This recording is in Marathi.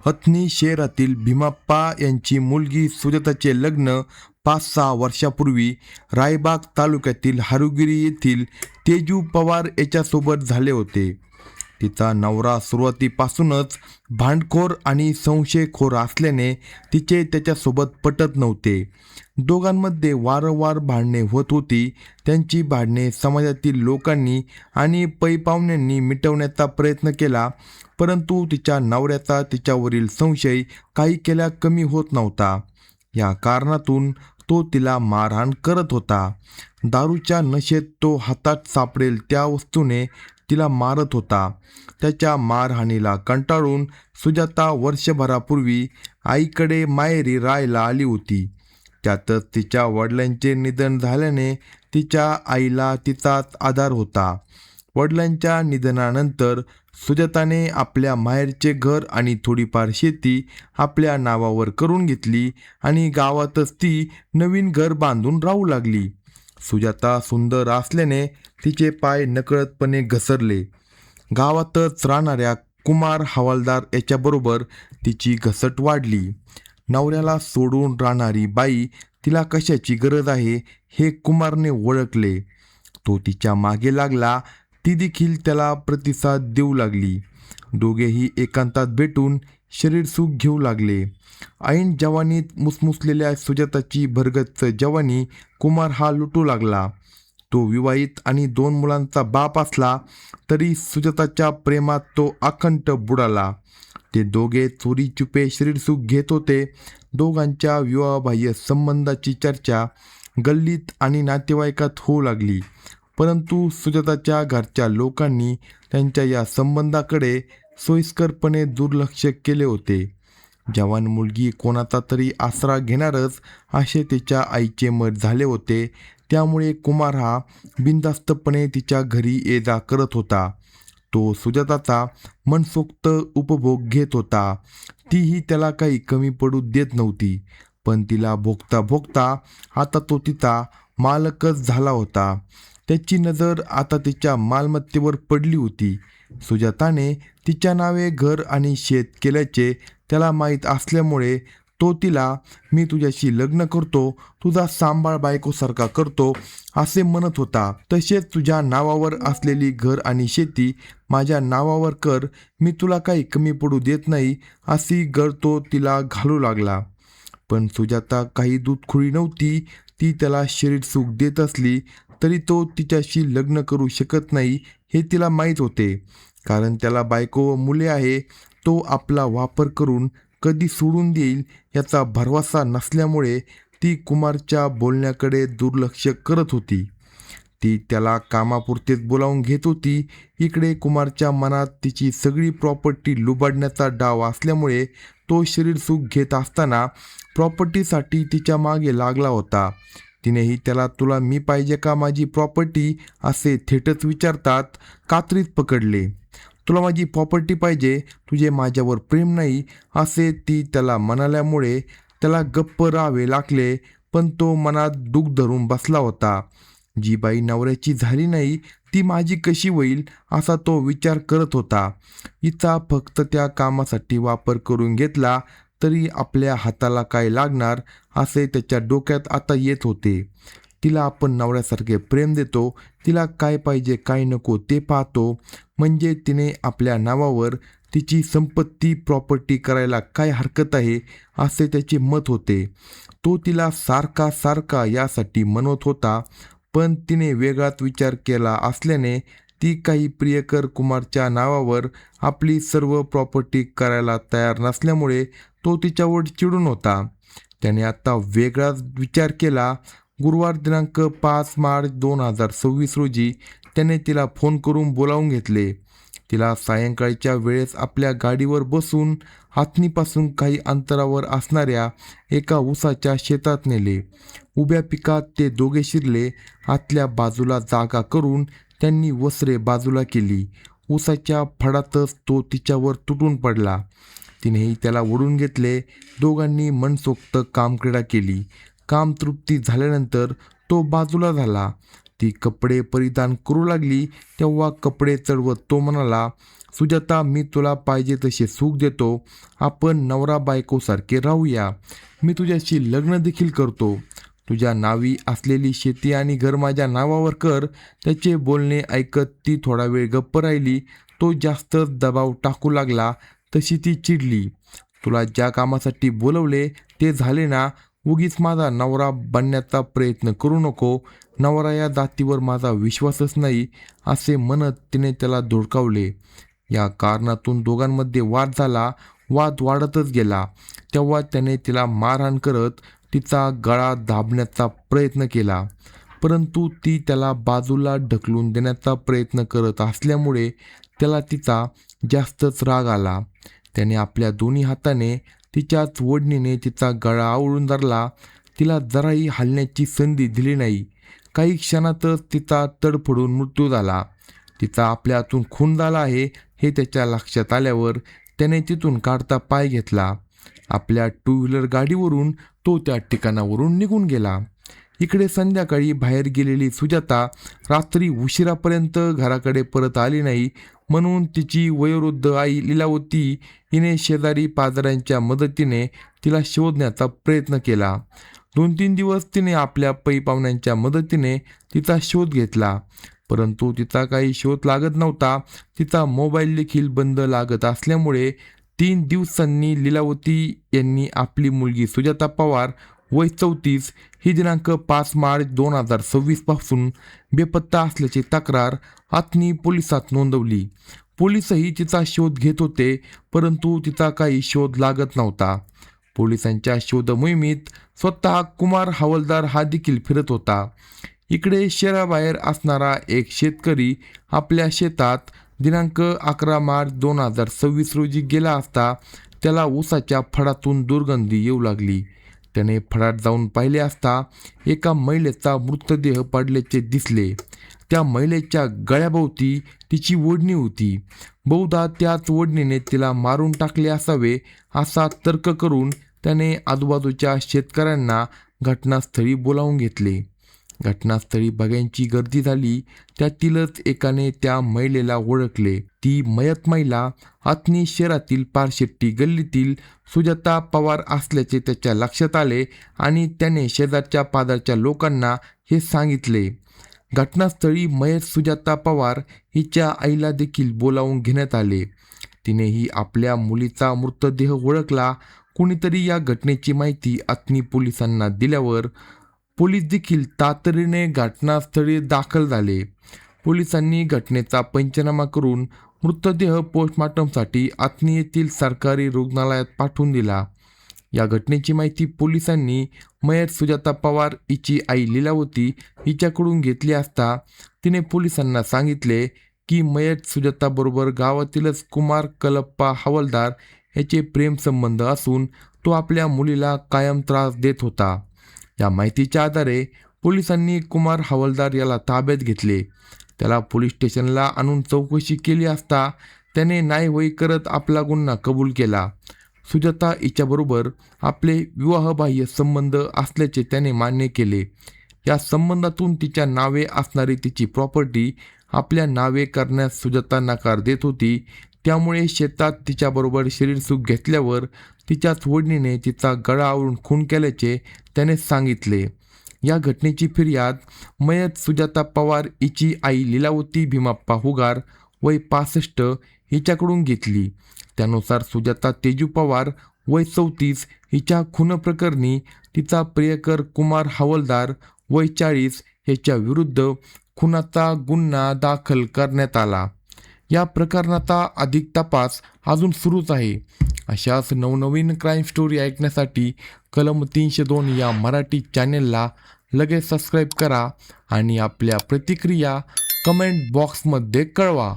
हथनी शहरातील भीमाप्पा यांची मुलगी सुजाताचे लग्न 5-6 वर्षापूर्वी रायबाग तालुक्यातील हारुगिरी येथील तेजू पवार याच्यासोबत झाले होते. तिचा नवरा सुरुवातीपासूनच भांडखोर आणि संशयखोर असल्याने तिचे त्याच्यासोबत पटत नव्हते. दोघांमध्ये वारंवार भांडणे होत होती. त्यांची भांडणे समाजातील लोकांनी आणि पै-पाहुण्यांनी मिटवण्याचा प्रयत्न केला, परंतु तिच्या नवऱ्याचा तिच्यावरील संशय काही केल्या कमी होत नव्हता. या कारणातून तो तिला मारहाण करत होता. दारूच्या नशेत तो हातात सापडेल त्या वस्तूने तिला मारत होता. त्याच्या मारहाणीला कंटाळून सुजाता वर्षभरापूर्वी आईकडे माहेरी राहायला आली होती. त्यातच तिच्या वडिलांचे निधन झाल्याने तिच्या आईला तिचाच आधार होता. वडिलांच्या निधनानंतर सुजाताने आपल्या माहेरचे घर आणि थोडीफार शेती आपल्या नावावर करून घेतली आणि गावातच ती नवीन घर बांधून राहू लागली. सुजाता सुंदर असल्याने तिचे पाय नकळतपणे घसरले. गावातच राहणाऱ्या कुमार हवालदार याच्याबरोबर तिची घसट वाढली. नवऱ्याला सोडून राहणारी बाई तिला कशाची गरज आहे हे कुमारने ओळखले. तो तिच्या मागे लागला. ती देखील त्याला प्रतिसाद देऊ लागली. दोघेही एकांतात भेटून शरीरसुख घेऊ लागले. ऐन जवानीत मुसमुसलेल्या सुजाताची भरगच्च जवानी कुमार हा लुटू लागला. तो विवाहित आणि 2 मुलांचा बाप असला तरी सुजाताच्या प्रेमात तो अखंड बुडाला. ते दोघे चोरी चुपे शरीरसुख घेत होते. दोघांच्या विवाहबाह्य संबंधाची चर्चा गल्लीत आणि नातेवाईकात होऊ लागली, परंतु सुजाताच्या घरच्या लोकांनी त्यांच्या या संबंधाकडे सोयीस्करपणे दुर्लक्ष केले होते. जवान मुलगी कोणाचा तरी आसरा घेणारच असे तिच्या आईचे मत झाले होते. त्यामुळे कुमार हा बिनधास्तपणे तिच्या घरी ये जा करत होता. तो सुजाताचा मनसोक्त उपभोग घेत होता. तीही त्याला काही कमी पडू देत नव्हती. पण तिला भोगता भोगता आता तो तिचा मालकच झाला होता. त्याची नजर आता तिच्या मालमत्तेवर पडली होती. सुजाताने तिच्या नावे घर आणि शेत केल्याचे त्याला माहीत असल्यामुळे तो तिला "मी तुझ्याशी लग्न करतो, तुझा सांभाळ बायकोसारखा करतो" असे म्हणत होता. तसेच तुझ्या नावावर असलेली घर आणि शेती माझ्या नावावर कर, मी तुला काही कमी पडू देत नाही अशी गर तो तिला घालू लागला. पण सुजाता काही दूधखोरी नव्हती. ती त्याला शरीरसुख देत असली तरी तो तिच्याशी लग्न करू शकत नाही हे तिला माहीत होते. कारण त्याला बायको व मुले आहे. तो आपला वापर करून कधी सोडून देईल याचा भरवसा नसल्यामुळे ती कुमारच्या बोलण्याकडे दुर्लक्ष करत होती. ती त्याला कामापुरतेच बोलावून घेत होती. इकडे कुमारच्या मनात तिची सगळी प्रॉपर्टी लुबाडण्याचा डाव असल्यामुळे तो शरीरसुख घेत असताना प्रॉपर्टीसाठी तिच्या मागे लागला होता. तिनेही त्याला "तुला मी पाहिजे का माझी प्रॉपर्टी" असे थेटच विचारतात कात्रीत पकडले. "तुला माझी प्रॉपर्टी पाहिजे, तुझे माझ्यावर प्रेम नाही" असे ती त्याला म्हणाल्यामुळे त्याला गप्प राहावे लागले. पण तो मनात दुःख धरून बसला होता. जी बाई नवऱ्याची झाली नाही ती माझी कशी होईल असा तो विचार करत होता. हिचा फक्त त्या कामासाठी वापर करून घेतला तरी आपल्या हाताला काय लागणार असे त्याच्या डोक्यात आता येत होते. तिला आपण नवऱ्यासारखे प्रेम देतो, तिला काय पाहिजे काय नको ते पाहतो, म्हणजे तिने आपल्या नावावर तिची संपत्ती प्रॉपर्टी करायला काय हरकत आहे असे त्याचे मत होते. तो तिला सारखा सारखा यासाठी म्हणत होता, पण तिने वेगळाच विचार केला असल्याने ती काही प्रियकर कुमारच्या नावावर आपली सर्व प्रॉपर्टी करायला तयार नसल्यामुळे तो तिच्यावर चिडून होता. त्याने आता वेगळाच विचार केला. गुरुवार दिनांक 5 मार्च 2026 रोजी त्याने तिला फोन करून बोलावून घेतले. तिला सायंकाळच्या वेळेस आपल्या गाडीवर बसून हातनीपासून काही अंतरावर असणाऱ्या एका ऊसाच्या शेतात नेले. उभ्या पिकात ते दोघे शिरले. आतल्या बाजूला जागा करून त्यांनी वस्त्रे बाजूला केली. ऊसाच्या फडातच तो तिच्यावर तुटून पडला. तिनेही त्याला ओढून घेतले. दोघांनी मनसोक्त कामक्रीडा केली. काम तृप्ती झाल्यानंतर तो बाजूला झाला. ती कपडे परिधान करू लागली तेव्हा कपडे चढवत तो म्हणाला, सुजाता, मी तुला पाहिजे तसे सुख देतो. आपण नवरा बायकोसारखे राहूया. मी तुझ्याशी लग्न देखील करतो. तुझ्या नावी असलेली शेती आणि घर माझ्या नावावर कर. त्याचे बोलणे ऐकत ती थोडा वेळ गप्प राहिली. तो जास्तच दबाव टाकू लागला तशी ती चिडली. तुला ज्या कामासाठी बोलवले ते झाले ना? उगीच माझा नवरा बनण्याचा प्रयत्न करू नको. नवरा या जातीवर माझा विश्वासच नाही, असे म्हणत तिने त्याला धुडकावले. या कारणातून दोघांमध्ये वाद झाला. वाद वाढतच गेला. तेव्हा त्याने तिला मारहाण करत तिचा गळा दाबण्याचा प्रयत्न केला, परंतु ती त्याला बाजूला ढकलून देण्याचा प्रयत्न करत असल्यामुळे त्याला तिचा जास्तच राग आला. त्याने आपल्या दोन्ही हाताने तिच्याच ओढणीने तिचा गळा आवळून धरला. तिला जराही हलण्याची संधी दिली नाही. काही क्षणातच तिचा तडफडून मृत्यू झाला. तिचा आपल्या हातून खून झाला आहे हे त्याच्या लक्षात आल्यावर त्याने तिथून काढता पाय घेतला. आपल्या 2 व्हीलर गाडीवरून तो त्या ठिकाणावरून निघून गेला. इकडे संध्याकाळी बाहेर गेलेली सुजाता रात्री उशिरापर्यंत घराकडे परत आली नाही, म्हणून तिची वयोवृद्ध आई लीलावती हिने शेजारी पाजाऱ्यांच्या मदतीने तिला शोधण्याचा प्रयत्न केला. 2-3 दिवस तिने आपल्या पै पाहुण्यांच्या मदतीने तिचा शोध घेतला, परंतु तिचा काही शोध लागत नव्हता. तिचा मोबाईल देखील बंद लागत असल्यामुळे 3 दिवसांनी लीलावती यांनी आपली मुलगी सुजाता पवार वय 34 ही दिनांक 5 मार्च 2026 पासून बेपत्ता असल्याची तक्रार आथणी पोलिसात नोंदवली. पोलीसही तिचा शोध घेत होते, परंतु तिचा काही शोध लागत नव्हता. पोलिसांच्या शोध मोहिमेत स्वतः कुमार हवालदार हा देखील फिरत होता. इकडे शहराबाहेर असणारा एक शेतकरी आपल्या शेतात दिनांक 11 मार्च 2026 रोजी गेला असता त्याला ऊसाच्या फडातून दुर्गंधी येऊ लागली. त्याने फडात जाऊन पाहिले असता एका महिलेचा मृतदेह पडल्याचे दिसले. त्या महिलेच्या गळ्याभोवती तिची ओढणी होती. बहुधा त्याच ओढणीने तिला मारून टाकले असावे असा तर्क करून त्याने आजूबाजूच्या शेतकऱ्यांना घटनास्थळी बोलावून घेतले. घटनास्थळी बघ्यांची गर्दी झाली. त्यातीलच एकाने त्या महिलेला ओळखले. ती मयत महिला आथणी शहरातील पारशेट्टी गल्लीतील सुजाता पवार असल्याचे त्याच्या लक्षात आले आणि त्याने शेजारच्या पाजारच्या लोकांना हे सांगितले. घटनास्थळी मयत सुजाता पवार हिच्या आईला देखील बोलावून घेण्यात आले. तिनेही आपल्या मुलीचा मृतदेह ओळखला. कुणीतरी या घटनेची माहिती आथणी पोलिसांना दिल्यावर पोलीस देखील तातडीने घटनास्थळी दाखल झाले. पोलिसांनी घटनेचा पंचनामा करून मृतदेह पोस्टमॉर्टमसाठी आथणी येथील सरकारी रुग्णालयात पाठवून दिला. या घटनेची माहिती पोलिसांनी मयत सुजाता पवार हिची आई लीलावती हिच्याकडून घेतली असता तिने पोलिसांना सांगितले की मयत सुजाताबरोबर गावातीलच कुमार कलप्पा हवालदार याचे प्रेमसंबंध असून तो आपल्या मुलीला कायम त्रास देत होता. या माहितीच्या आधारे पोलिसांनी कुमार हवालदार याला ताब्यात घेतले. त्याला पोलीस स्टेशनला आणून चौकशी केली असता त्याने नाही करत आपला गुन्हा कबूल केला. सुजाता हिच्याबरोबर आपले विवाहबाह्य संबंध असल्याचे त्याने मान्य केले. या संबंधातून तिच्या नावे असणारी तिची प्रॉपर्टी आपल्या नावे करण्यास सुजाता नकार देत होती. त्यामुळे शेतात तिच्याबरोबर शरीरसुख घेतल्यावर तिच्याच ओढणीने तिचा गळा आवळून खून केल्याचे त्याने सांगितले. या घटनेची फिर्याद मयत सुजाता पवार हिची आई लीलावती भीमाप्पा हुगार वय 65 हिच्याकडून घेतली. त्यानुसार सुजाता तेजू पवार वय 34 हिच्या खूनप्रकरणी तिचा प्रियकर कुमार हवालदार वय 40 ह्याच्या विरुद्ध खुनाचा गुन्हा दाखल करण्यात आला. या प्रकरणाचा अधिक तपास अजून सुरूच आहे. अशाच नवनवीन क्राईम स्टोरी ऐकण्यासाठी कलम 302 या मराठी चॅनेलला लगेच सबस्क्राईब करा आणि आपल्या प्रतिक्रिया कमेंट बॉक्समध्ये कळवा.